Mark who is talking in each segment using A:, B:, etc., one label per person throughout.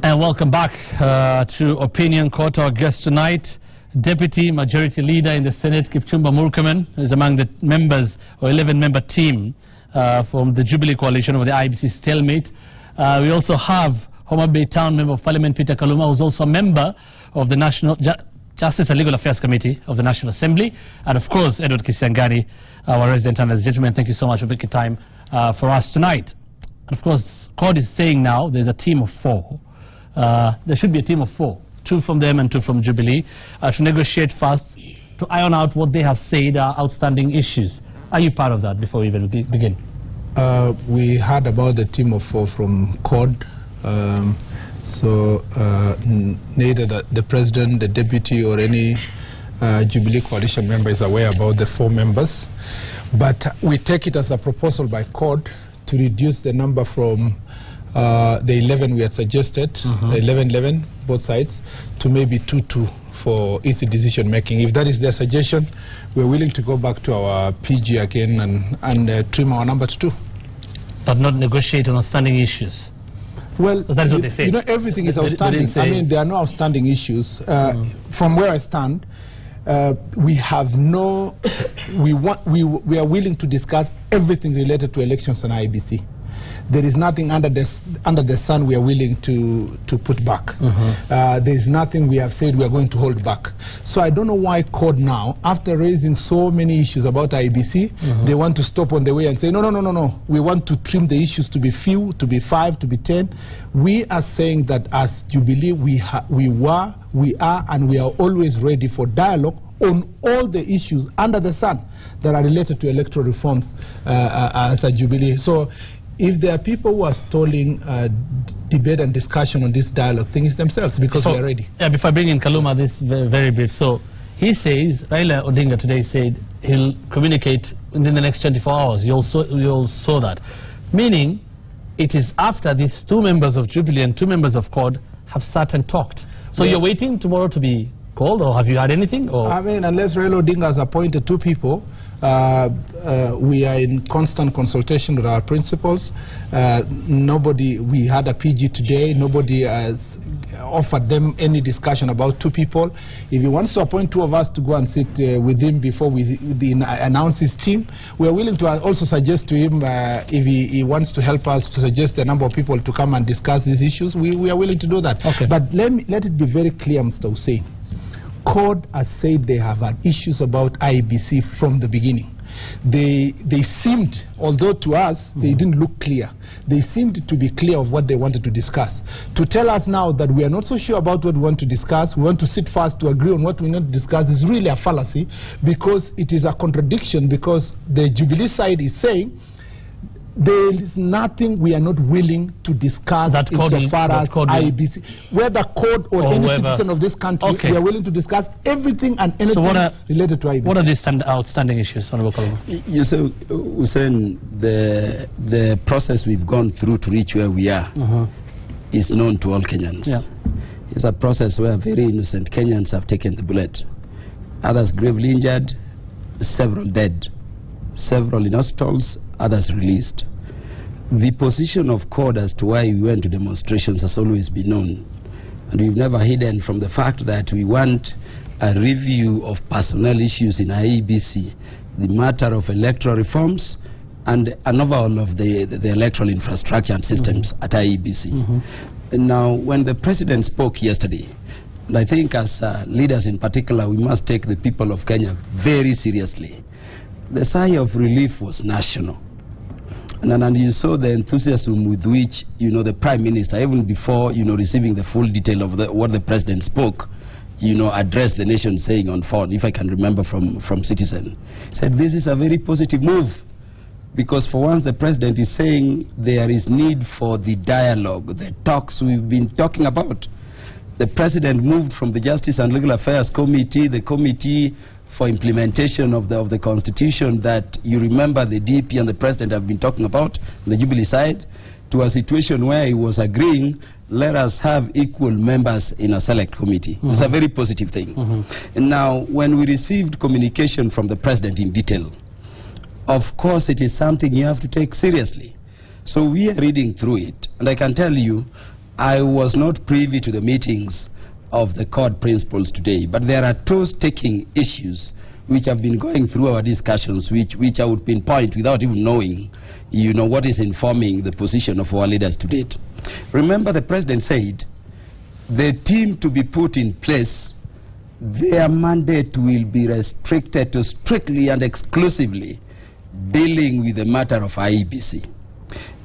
A: And welcome back to Opinion Court. Our guest tonight, Deputy Majority Leader in the Senate, Kipchumba Murkomen, is among the members or 11-member team from the Jubilee Coalition of the IEBC Stalemate. We also have Homa Bay Town Member of Parliament Peter Kaluma, who's also a member of the National Justice and Legal Affairs Committee of the National Assembly, and of course Edward Kisiangani, our resident analyst. Gentlemen, thank you so much for making time for us tonight. And of course, CORD is saying now there's a team of 4. There should be a team of 4, 2 from them and 2 from Jubilee, to negotiate first, to iron out what they have said are outstanding issues. Are you part of that before we even begin?
B: We heard about the team of 4 from CORD. Neither the President, the Deputy or any Jubilee Coalition member is aware about the 4 members. But we take it as a proposal by CORD to reduce the number from the 11 we had suggested, the 11, both sides, to maybe 2 for easy decision making. If that is their suggestion, we're willing to go back to our PG again and trim our number to 2. But not negotiate on outstanding issues? Well, that's what they say. You know, everything is outstanding. I mean, there are no outstanding issues. From where I stand, we have no. We are willing to discuss everything related to elections and IEBC. There is nothing under the sun we are willing to put back. There is nothing we have said we are going to hold back. So I don't know why CORD now, after raising so many issues about IEBC, they want to stop on the way and say, no. We want to trim the issues to be few, to be 5, to be 10. We are saying that as Jubilee, we are, and we are always ready for dialogue on all the issues under the sun that are related to electoral reforms as a Jubilee. So if there are people who are stalling debate and discussion on this dialogue, things themselves, because we are ready. Yeah, before I bring in Kaluma, this very brief. So he says, Raila Odinga today said he'll communicate within the next 24 hours. You all saw that. Meaning, it is after these 2 members of Jubilee and 2 members of CORD have sat and talked. So you're waiting tomorrow to be called, or have you had anything? Or? I mean, unless Raila Odinga has appointed 2 people, we are in constant consultation with our principals. We had a PG today, nobody has offered them any discussion about 2 people. If he wants to appoint 2 of us to go and sit with him before we announce his team, we are willing to also suggest to him, if he wants to help us to suggest a number of people to come and discuss these issues, we are willing to do that. Okay. But let it be very clear, Mr. Hussein. CORD has said they have had issues about IEBC from the beginning. They seemed, although to us they didn't look clear, they seemed to be clear of what they wanted to discuss. To tell us now that we are not so sure about what we want to discuss, we want to sit fast to agree on what we want to discuss, is really a fallacy, because it is a contradiction, because the Jubilee side is saying there is nothing we are not willing to discuss insofar as IEBC. Whether CORD or any citizen of this country, we are willing to discuss everything and anything related to IEBC. What are these outstanding issues, Honorable Kaluma?
C: You say, Hussein, the process we've gone through to reach where we are is known to all Kenyans. Yeah. It's a process where very innocent Kenyans have taken the bullet. Others gravely injured, several dead, several in hospitals, others released. The position of CORD as to why we went to demonstrations has always been known, and we've never hidden from the fact that we want a review of personnel issues in IEBC, the matter of electoral reforms, and an overhaul of the electoral infrastructure and systems at IEBC. And now, when the President spoke yesterday, and I think as leaders in particular, we must take the people of Kenya very seriously. The sigh of relief was national. And you saw the enthusiasm with which, the Prime Minister, even before, receiving the full detail of what the President spoke, addressed the nation saying on phone, if I can remember from Citizen, said this is a very positive move, because for once the President is saying there is need for the dialogue, the talks we've been talking about. The President moved from the Justice and Legal Affairs Committee, the Committee for implementation of the Constitution that you remember the DP and the President have been talking about, the Jubilee side, to a situation where he was agreeing, let us have equal members in a select committee. It's a very positive thing. And now, when we received communication from the President in detail, of course it is something you have to take seriously. So we are reading through it, and I can tell you, I was not privy to the meetings of the court principals today, but there are two sticking issues which have been going through our discussions, which I would pinpoint without even knowing, what is informing the position of our leaders to date. Remember, the president said the team to be put in place, their mandate will be restricted to strictly and exclusively dealing with the matter of IEBC.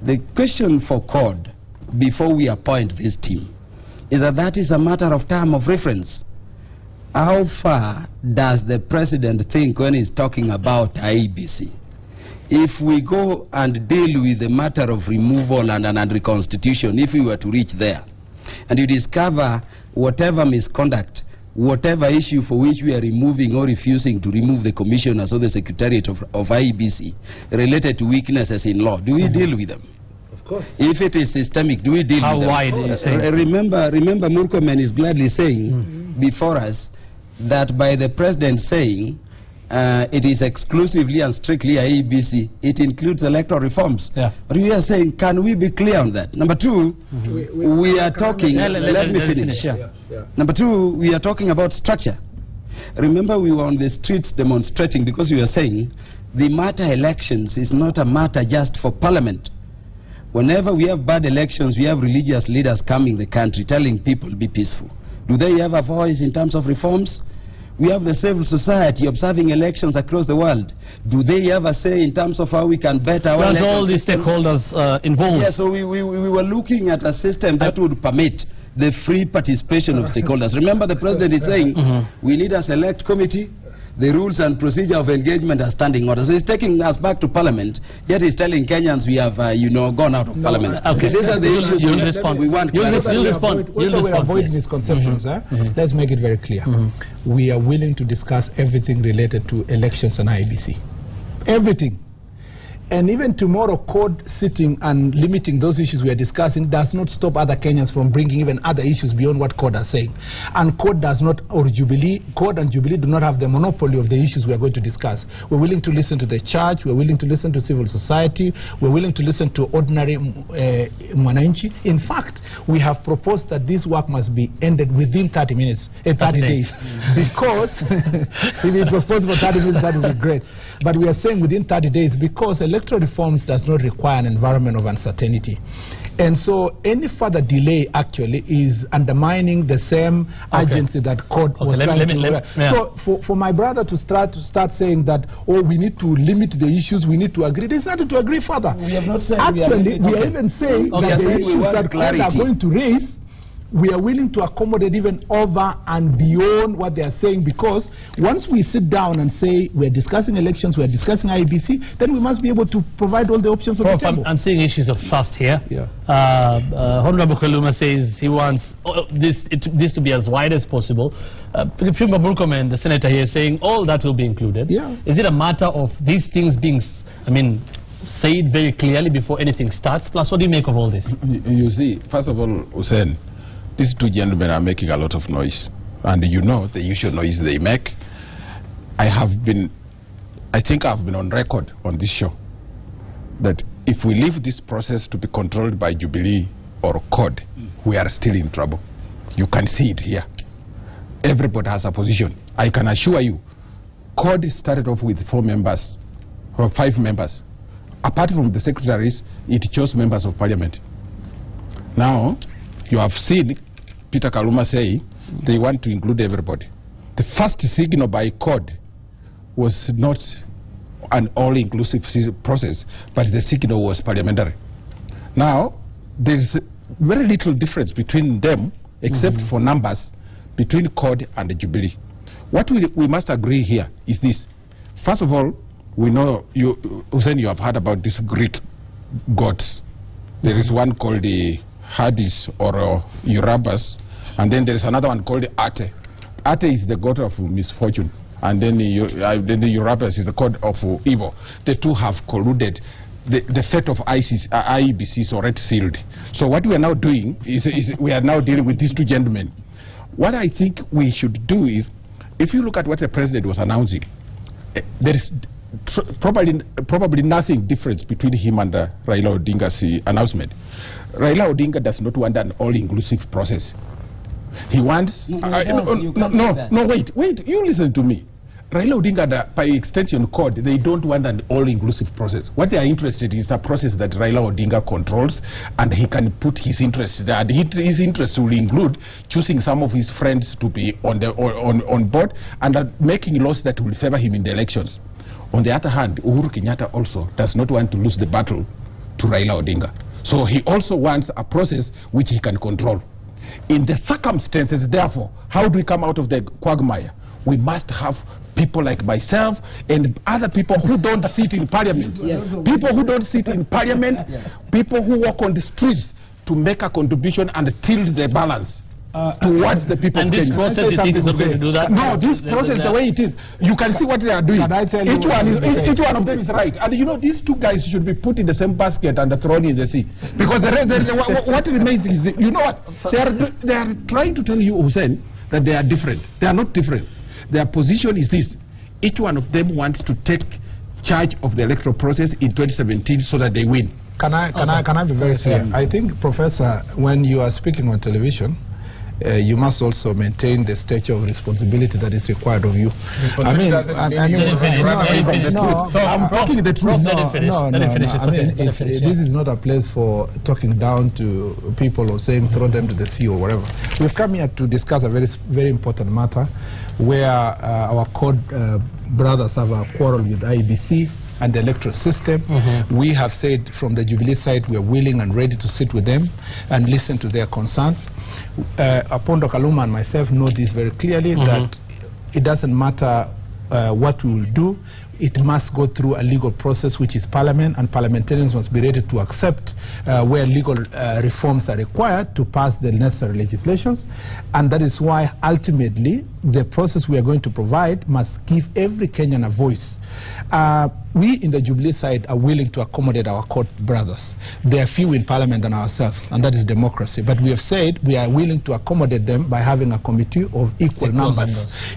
C: The question for CORD, before we appoint this team, is that is a matter of term of reference. How far does the president think when he's talking about IEBC? If we go and deal with the matter of removal and reconstitution, if we were to reach there, and you discover whatever misconduct, whatever issue for which we are removing or refusing to remove the commissioners or the secretariat of IEBC related to weaknesses in law, do we deal with them?
B: Of course. If
C: it is systemic, do we deal with them?
A: How wide are you saying?
C: Remember Murkomen is gladly saying before us that by the president saying it is exclusively and strictly IEBC, it includes electoral reforms.
A: Yeah.
C: But we are saying, can we be clear on that? Number two, we are talking, let me finish. Number two, we are talking about structure. Remember, we were on the streets demonstrating because we were saying the matter elections is not a matter just for parliament. Whenever we have bad elections, we have religious leaders coming the country telling people be peaceful. Do they have a voice in terms of reforms? We have the civil society observing elections across the world. Do they have a say in terms of how we can better our elections?
A: all these stakeholders involved.
C: Yeah, so we were looking at a system that would permit the free participation of stakeholders. Remember, the president is saying we need a select committee. The rules and procedure of engagement are standing orders. So he's taking us back to parliament, yet he's telling Kenyans we have, gone out of parliament.
A: Okay.
C: These are the issues we want.
A: You'll respond.
B: We're avoiding misconceptions. Let's make it very clear. We are willing to discuss everything related to elections and IEBC. Everything. And even tomorrow, CORD sitting and limiting those issues we are discussing does not stop other Kenyans from bringing even other issues beyond what CORD are saying. And CORD does not, or Jubilee, CORD and Jubilee do not have the monopoly of the issues we are going to discuss. We're willing to listen to the church, we're willing to listen to civil society, we're willing to listen to ordinary mwananchi. In fact, we have proposed that this work must be ended within 30 days. Because, if it was possible 30 minutes, that would be great. But we are saying within 30 days because electoral reforms does not require an environment of uncertainty. And so any further delay actually is undermining the same urgency that CORD was trying to. So for my brother to start saying that, oh, we need to limit the issues, we need to agree, there's nothing to agree further.
C: We have not said
B: actually, we are even saying that the issues that CORD are going to raise, we are willing to accommodate even over and beyond what they are saying, because once we sit down and say we're discussing elections, we're discussing IEBC, then we must be able to provide all the options on the table.
A: I'm seeing issues of trust here. Honorable Kaluma says he wants this to be as wide as possible. Kipchumba Murkomen, the senator here, is saying all that will be included. Is it a matter of these things being, said very clearly before anything starts? Plus, what do you make of all this?
D: You see, first of all, Hussein, these two gentlemen are making a lot of noise, and you know the usual noise they make. I think I've been on record on this show that if we leave this process to be controlled by Jubilee or CORD, we are still in trouble. You can see it here. Everybody has a position. I can assure you, CORD started off with 4 members or 5 members. Apart from the secretaries, it chose members of parliament. Now, you have seen Peter Kaluma say they want to include everybody. The first signal by CORD was not an all-inclusive process, but the signal was parliamentary. Now, there's very little difference between them, except for numbers, between CORD and the Jubilee. What we must agree here is this. First of all, we know, Hussein, you have heard about these Greek gods. There is one called the Hades or Eurabus, and then there is another one called Ate. Ate is the god of misfortune, and then the Eurabus is the god of evil. The two have colluded. The fate of IEBC is already sealed. So what we are now doing is we are now dealing with these two gentlemen. What I think we should do is, if you look at what the president was announcing, there is probably nothing difference between him and Raila Odinga's announcement. Raila Odinga does not want an all-inclusive process. He wants... Wait, you listen to me. Raila Odinga, by extension code, they don't want an all-inclusive process. What they are interested in is a process that Raila Odinga controls, and he can put his interests there. And his interests will include choosing some of his friends to be on board and making laws that will favor him in the elections. On the other hand, Uhuru Kenyatta also does not want to lose the battle to Raila Odinga. So he also wants a process which he can control. In the circumstances, therefore, how do we come out of the quagmire? We must have people like myself and other people who don't sit in parliament. People who don't sit in parliament, people who walk on the streets to make a contribution and tilt the balance towards the people.
A: And this process, you think is not going to do that?
D: No, this process, the way it is, you can see what they are doing. Each one of them is right. And you know, these two guys should be put in the same basket and thrown in the sea. Because the rest, what remains is, you know what, they are trying to tell you, Hussein, that they are different. They are not different. Their position is this: each one of them wants to take charge of the electoral process in 2017 so that they win.
B: Can I be very clear? I think, Professor, when you are speaking on television, you must also maintain the stature of responsibility that is required of you. I'm talking the truth. This is not a place for talking down to people or saying throw them to the sea or whatever. We've come here to discuss a very important matter where our code brothers have a quarrel with IEBC and the electoral system. We have said from the Jubilee side we are willing and ready to sit with them and listen to their concerns. Apondo Kaluma and myself know this very clearly, that it doesn't matter what we will do. It must go through a legal process, which is Parliament, and parliamentarians must be ready to accept where legal reforms are required to pass the necessary legislations. And that is why ultimately the process we are going to provide must give every Kenyan a voice. We in the Jubilee side are willing to accommodate our court brothers. There are few in Parliament than ourselves, and that is democracy. But we have said we are willing to accommodate them by having a committee of equal numbers.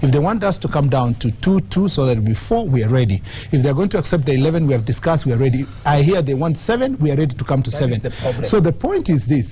B: If they want us to come down to 2-2 so that it will be 4, we are ready. If they are going to accept the 11 we have discussed, we are ready. I hear they want 7, we are ready to come to 7. So the point is this,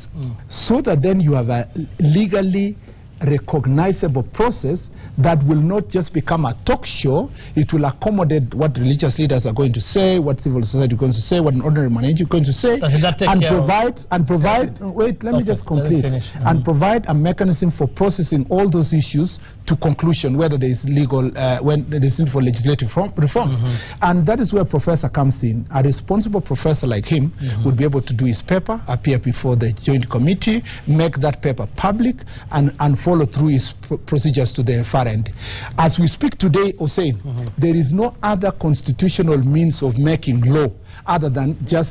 B: so that then you have a legally recognizable process that will not just become a talk show. It will accommodate what religious leaders are going to say, what civil society is going to say, what an ordinary man is going to say, and provide wait, let me just complete, and provide a mechanism for processing all those issues to conclusion, whether there is legal, when there is need for legislative reform. And that is where Professor comes in. A responsible professor like him would be able to do his paper, appear before the joint committee, make that paper public, and follow through his procedures to the far end. As we speak today, Hussein, there is no other constitutional means of making law other than just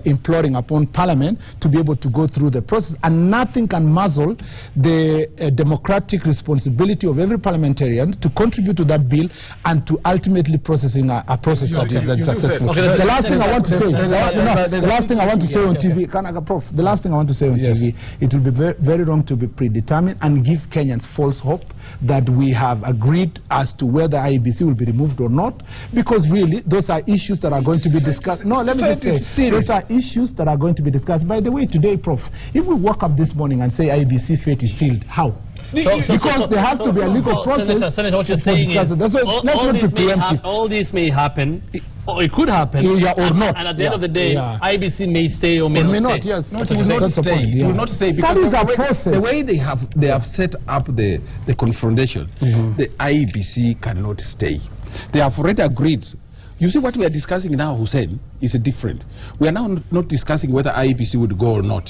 B: imploring upon Parliament to be able to go through the process, and nothing can muzzle the democratic responsibility of every parliamentarian to contribute to that bill and to ultimately processing a process that is successful. The last thing I want to say, the last thing I want to say on TV, the last thing I want to say on TV, it will be very wrong to be predetermined and give Kenyans false hope that we have agreed as to whether IEBC will be removed or not, because really those are issues that are going to be discussed. No, let me just say, those are issues that are going to be discussed. By the way, today, Prof, if we woke up this morning and say IEBC fate is sealed, how? Because there has to be a legal process.
A: Senator, what you're saying is all this may happen, or it could happen,
B: or not.
A: And at the end of the day, IEBC may stay or may not stay.
B: Yes,
D: it will not stay because the way they have set up the confrontation, the IEBC cannot stay. They have already agreed. You see, what we are discussing now, Hussein, is different. We are now not discussing whether IEBC would go or not.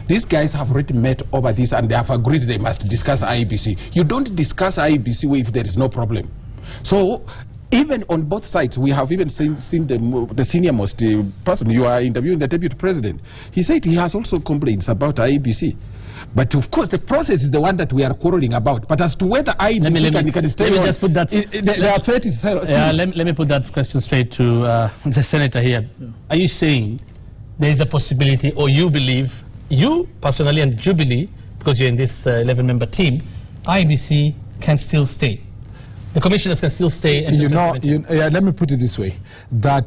D: These guys have already met over this and they have agreed they must discuss IEBC. You don't discuss IEBC if there is no problem. So, even on both sides, we have even seen the senior-most person. You are interviewing the deputy president. He said he has also complaints about IEBC. But of course, the process is the one that we are quarreling about. But as to whether IEBC can stay on,
A: just put that. Let me put that question straight to the senator here. Are you saying there is a possibility, or you believe, you personally and Jubilee, because you're in this 11-member team, IEBC can still stay? The commissioners can still stay. And
B: let me put it this way, that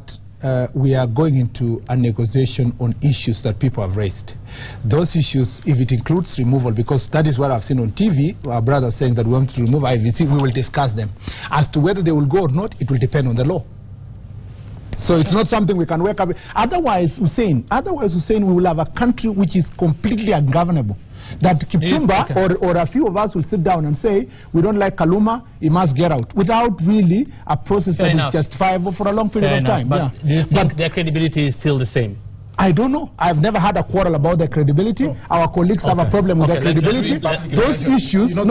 B: we are going into a negotiation on issues that people have raised. Those issues, if it includes removal, because that is what I've seen on TV, our brother saying that we want to remove IEBC, we will discuss them. As to whether they will go or not, it will depend on the law. So it's not something we can wake up. Otherwise, Hussein, we will have a country which is completely ungovernable. That Kipchumba or a few of us will sit down and say, we don't like Kaluma, he must get out, without really a process that is justifiable for a long period of time.
A: But do you think their credibility is still the same?
B: I don't know. I've never had a quarrel about their credibility. Our colleagues have a problem with their credibility. Those issues, and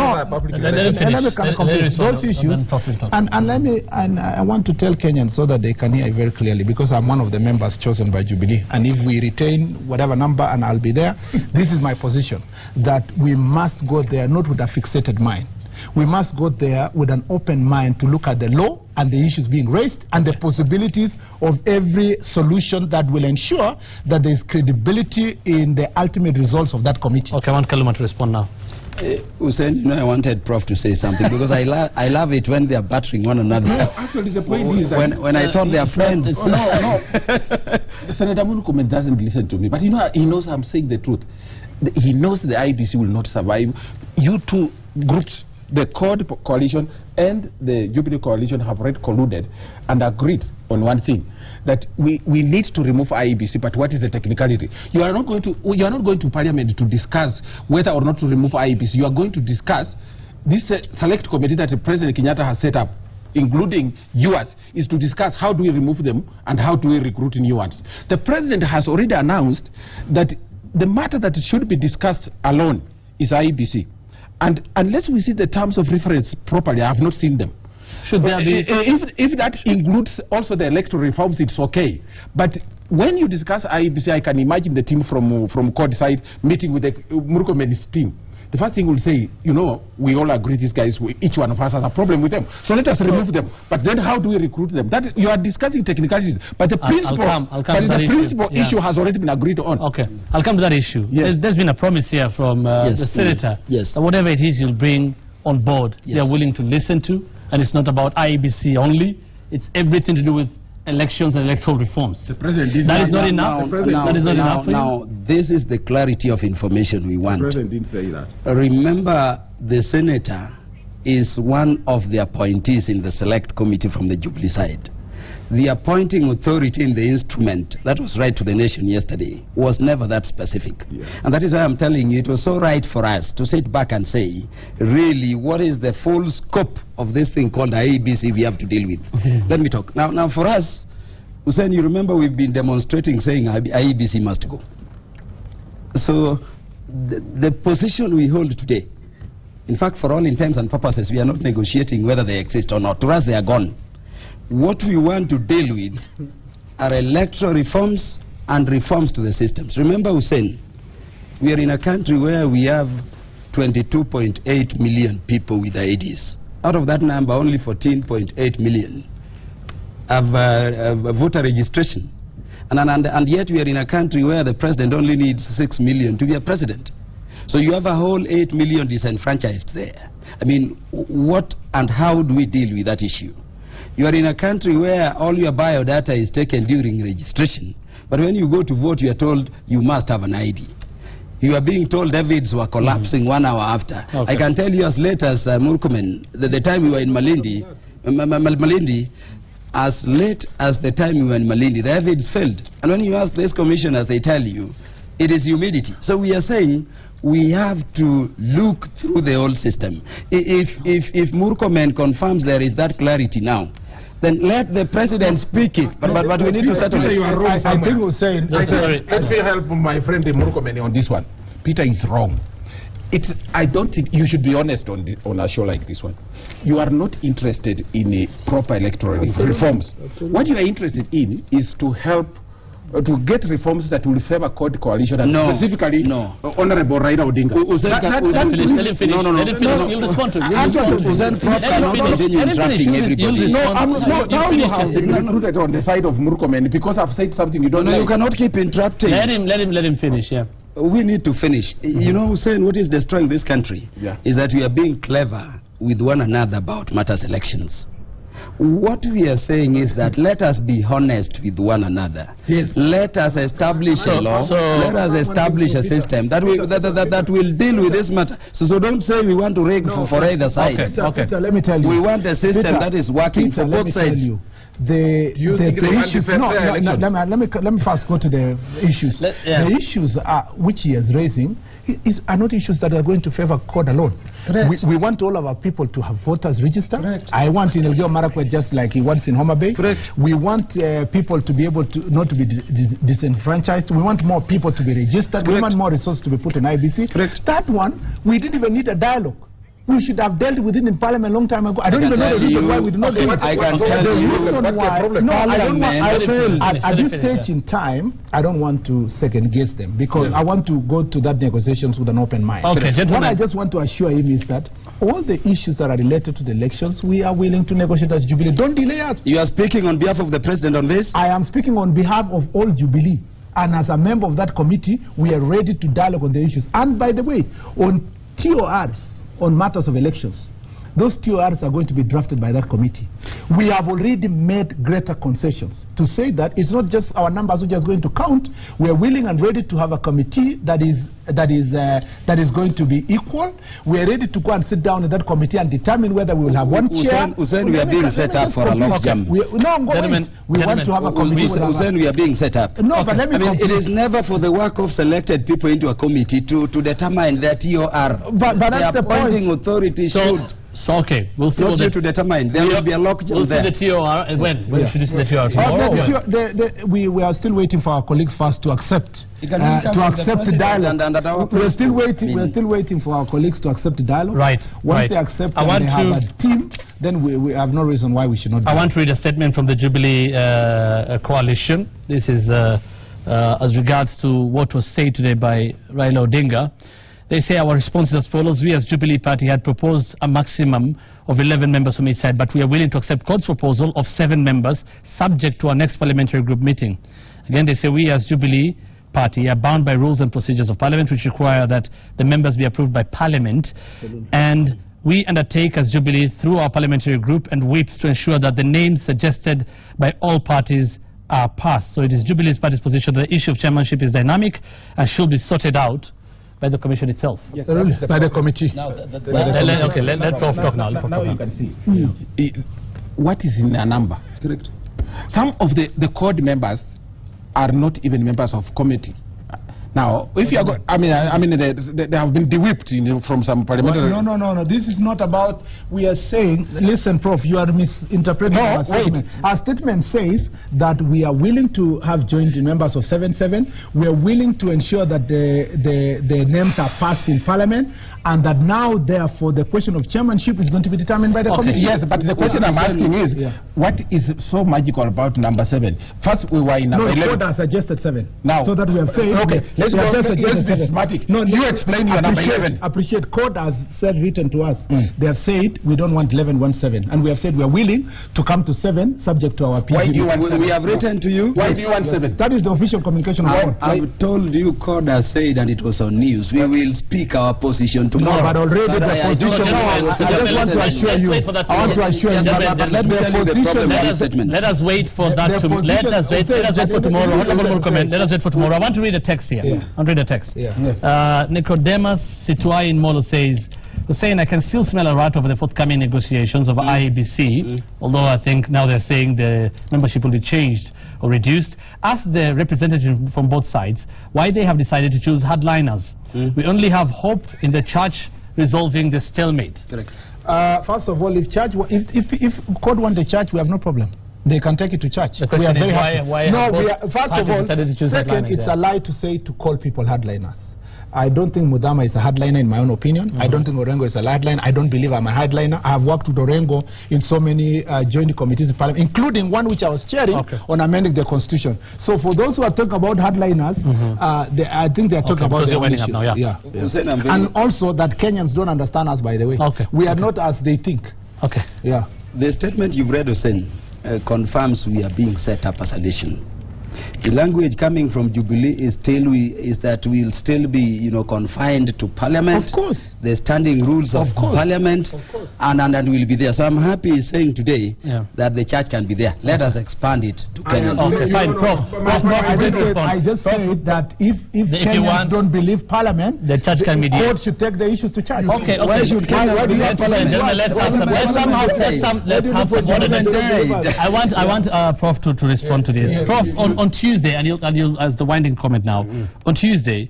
B: I want to tell Kenyans so that they can hear very clearly, because I'm one of the members chosen by Jubilee, and if we retain whatever number and I'll be there, this is my position, that we must go there not with a fixated mind. We must go there with an open mind to look at the law and the issues being raised and the possibilities of every solution that will ensure that there is credibility in the ultimate results of that committee.
A: Okay, I want Kaluma to respond now.
C: Hussein, I wanted Prof to say something because I love it when they are battering one another.
D: No, actually the point is that
C: when I thought they are friends.
D: No. Senator Murkomen doesn't listen to me, but he knows I'm saying the truth. He knows the IEBC will not survive. You two groups, the CORD coalition and the Jubilee coalition, have already colluded and agreed on one thing, that we need to remove IEBC. But what is the technicality? You are not going to Parliament to discuss whether or not to remove IEBC. You are going to discuss this select committee that President Kenyatta has set up, including yours, is to discuss how do we remove them and how do we recruit new ones. The President has already announced that the matter that should be discussed alone is IEBC. And unless we see the terms of reference properly, I have not seen them.
A: Should there be...
D: If that includes also the electoral reforms, it's okay. But when you discuss IEBC, I can imagine the team from CORD side meeting with the Murkomen's team. The first thing we'll say, you know, we all agree these guys, each one of us has a problem with them. So let us remove them. But then how do we recruit them? That you are discussing technicalities. But the principle issue has already been agreed on.
A: Okay, I'll come to that issue.
C: Yes.
A: There's been a promise here from the senator.
C: Yes.
A: That whatever it is you'll bring on board, they are willing to listen to. And it's not about IEBC only. It's everything to do with elections and electoral reforms.
D: The president did
A: that is not enough. That is not enough for you?
C: Now, this is the clarity of information we want.
D: The president didn't say that.
C: Remember, the senator is one of the appointees in the select committee from the Jubilee side. The appointing authority in the instrument that was read to the nation yesterday was never that specific. Yeah. And that is why I'm telling you, it was so right for us to sit back and say, really, what is the full scope of this thing called IEBC we have to deal with? Let me talk. Now for us, Hussein, you remember we've been demonstrating saying IEBC must go. So the position we hold today, in fact, for all intents and purposes, we are not negotiating whether they exist or not. To us, they are gone. What we want to deal with are electoral reforms and reforms to the systems. Remember, Hussein, we are in a country where we have 22.8 million people with IDs. Out of that number, only 14.8 million have voter registration. And yet we are in a country where the president only needs 6 million to be a president. So you have a whole 8 million disenfranchised there. I mean, what and how do we deal with that issue? You are in a country where all your biodata is taken during registration, but when you go to vote, you are told you must have an ID. You are being told Davids were collapsing 1 hour after. Okay. I can tell you as late as Murkomen, the time we were in Malindi, as late as the time we were in Malindi, the Davids failed. And when you ask these commissioners, they tell you it is humidity. So we are saying we have to look through the whole system. If Murkomen confirms there is that clarity now, then let the president speak it. But we need to settle it.
D: You are wrong. I think we're saying, let me help my friend Murkomen on this one. Peter is wrong. I don't think you should be honest on a show like this one. You are not interested in a proper electoral reforms. What you are interested in is to help to get reforms that will favor CORD coalition and specifically Honorable Raila Odinga.
A: Let him finish. You'll respond to him.
D: Now you have been recruited on the side of Murkomen because I've said something you don't know.
C: You cannot keep interrupting.
A: Let him finish, yeah.
C: We need to finish. You know, Hussein, what is destroying this country is that we are being clever with one another about matters elections. What we are saying is that let us be honest with one another. Yes. Let us establish a law. Let us establish a system that will deal with this matter. So don't say we want to rig for either side.
B: Okay. Peter, let me tell you.
C: We want a system that is working for both sides.
B: The issues. Let me first go to the issues. The issues which he is raising are not issues that are going to favor CORD alone. We want all of our people to have voters registered. I want in Elgeyo Marakwet just like he wants in Homa Bay. We want people to be able to not to be disenfranchised. We want more people to be registered. We want more resources to be put in IEBC. That one, we didn't even need a dialogue. We should have dealt with it in Parliament a long time ago. I don't even know the reason why we do not do it.
C: I can tell you.
B: No, I feel at this stage in time, I don't want to second guess them because I want to go to that negotiations with an open mind.
A: Okay,
B: what I just want to assure him is that all the issues that are related to the elections, we are willing to negotiate as Jubilee. Don't delay us.
C: You are speaking on behalf of the President on this?
B: I am speaking on behalf of all Jubilee. And as a member of that committee, we are ready to dialogue on the issues. And by the way, on TORs, on matters of elections, those TORs are going to be drafted by that committee. We have already made greater concessions to say that it's not just our numbers which are going to count. We are willing and ready to have a committee that is going to be equal. We are ready to go and sit down in that committee and determine whether we will have one chair.
C: Hussein, we are being set up for a long jump.
B: We want to have a committee.
C: Hussein, we are being set up.
B: No, but let me
C: it is never for the work of selected people into a committee to determine their TOR.
B: But that's the
C: appointing authority should.
A: So okay, we'll see
C: what to determine. There will be a lock
A: we'll
C: there.
A: see the TOR when should we see the TOR? Tomorrow?
B: We are still waiting for our colleagues first to accept the dialogue. We are still waiting. We are still waiting for our colleagues to accept the dialogue.
A: Right.
B: Once they accept and they have a team, then we have no reason why we should not.
A: I want to read a statement from the Jubilee coalition. This is as regards to what was said today by Raila Odinga. They say our response is as follows. We as Jubilee Party had proposed a maximum of 11 members from each side, but we are willing to accept CORD's proposal of 7 members subject to our next parliamentary group meeting. Again, they say we as Jubilee Party are bound by rules and procedures of Parliament which require that the members be approved by Parliament, and we undertake as Jubilee through our parliamentary group and whips to ensure that the names suggested by all parties are passed. So it is Jubilee's party's position that the issue of chairmanship is dynamic and should be sorted out by the commission itself.
B: Yes, by the committee.
A: Let Prof talk now.
B: Now you can see.
D: What is in a number?
C: Correct.
D: Some of the CORD members are not even members of committee. Now, if you are, they have been de-whipped from some parliamentary.
B: No. This is not about. We are saying, listen, Prof, you are misinterpreting our statement. Our statement says that we are willing to have joint members of 7-7. We are willing to ensure that the names are passed in Parliament, and that now, therefore, the question of chairmanship is going to be determined by the committee.
D: Yes, but the question I'm asking is, what is so magical about number 7? First, we were in number 11.
B: No, CORD has suggested 7.
D: Now,
B: so that we have said.
D: Okay, let's be systematic.
B: No,
D: you explain your number 11.
B: Appreciate CORD has said, written to us. They have said we don't want 11, 1, 7, and we have said we are willing to come to 7, subject to our PG.
C: Why do you want 7? We have written to you.
D: Why do you want 7?
B: That is the official communication of CORD.
C: I've told you, CORD has said, and it was on news. We will speak our position tomorrow.
B: No, but already the position. I just want to assure you. I want to assure you.
A: Let us wait for that. Let us wait for tomorrow. Let us wait for tomorrow. I want to read a text here. I'll read a text. Nicodemus Situai in Molo says, Hussein, I can still smell a rat over the forthcoming negotiations of IEBC, although I think now they're saying the membership will be changed or reduced. Ask the representatives from both sides why they have decided to choose hardliners. We only have hope in the church resolving the stalemate.
C: Correct.
B: First of all, if CORD want the church, we have no problem. They can take it to church.
A: We are very happy.
B: First of all, second, it's a lie to call people hardliners. I don't think Mudama is a hardliner in my own opinion. I don't think Orengo is a hardliner. I don't believe I'm a hardliner. I have worked with Orengo in so many joint committees in Parliament, including one which I was chairing on amending the Constitution. So for those who are talking about hardliners, I think they are talking about their own issues. And also that Kenyans don't understand us, by the way. We are not as they think.
C: The statement you've read, Hussein, confirms we are being set up as a nation. The language coming from Jubilee is that we'll still be, you know, confined to Parliament.
B: Of course.
C: The standing rules of Parliament, and we'll be there. So I'm happy saying today that the church can be there. Let us expand it to Kenya.
A: Okay, fine, Prof.
B: I just said that if Kenyans don't believe Parliament,
A: the church can be there.
B: Court should take the issue to church.
A: Okay.
C: Why should Kenya be there? I want Prof to respond to this. Prof, on Tuesday, and you'll as the winding comment now. On Tuesday,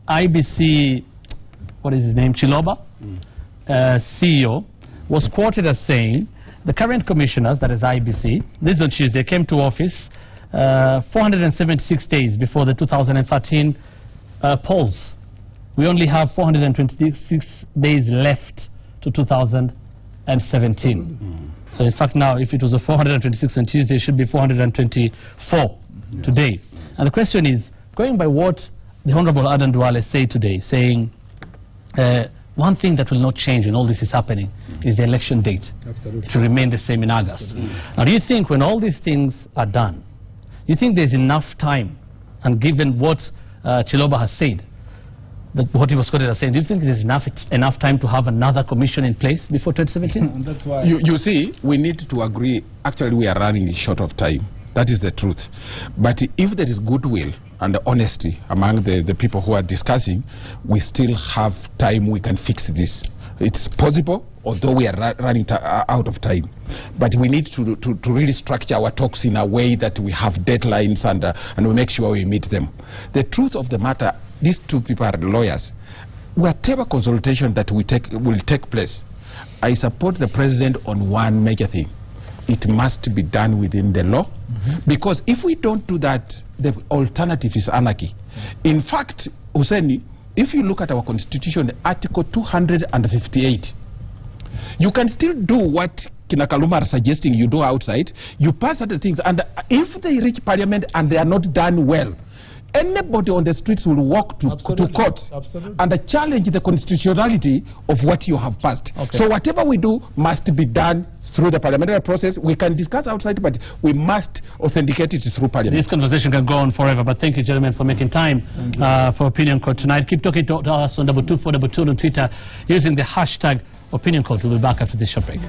C: IEBC, what is his name, Chiloba, CEO, was quoted as saying the current commissioners, that is IEBC, this is on Tuesday, came to office 476 days before the 2013 polls. We only have 426 days left to 2017. So in fact now, if it was a 426 on Tuesday, it should be 424 today. And the question is, going by what the Honorable Adan Duale said today, saying one thing that will not change when all this is happening is the election date. Absolutely. It will remain the same in August. Now, do you think when all these things are done, you think there's enough time, and given what Chiloba has said, that what he was quoted as saying, do you think there's enough time to have another commission in place before 2017?
D: That's why. You see, we need to agree. Actually, we are running short of time. That is the truth. But if there is goodwill and honesty among the people who are discussing, we still have time. We can fix this. It's possible, although we are running out of time. But we need to really structure our talks in a way that we have deadlines and we make sure we meet them. The truth of the matter, these two people are lawyers. Whatever consultation that will take place, I support the president on one major thing. It must be done within the law, because if we don't do that, the alternative is anarchy. In fact, Hussein, if you look at our constitution, Article 258, you can still do what Kinakaluma are suggesting you do outside. You pass other things, and if they reach Parliament and they are not done well, anybody on the streets will walk to court and challenge the constitutionality of what you have passed. So whatever we do must be done through the parliamentary process. We can discuss outside, but we must authenticate it through Parliament.
A: This conversation can go on forever, but thank you, gentlemen, for making time for Opinion Code tonight. Keep talking to us on 22422 on Twitter using the hashtag Opinion Code. We'll be back after this short break.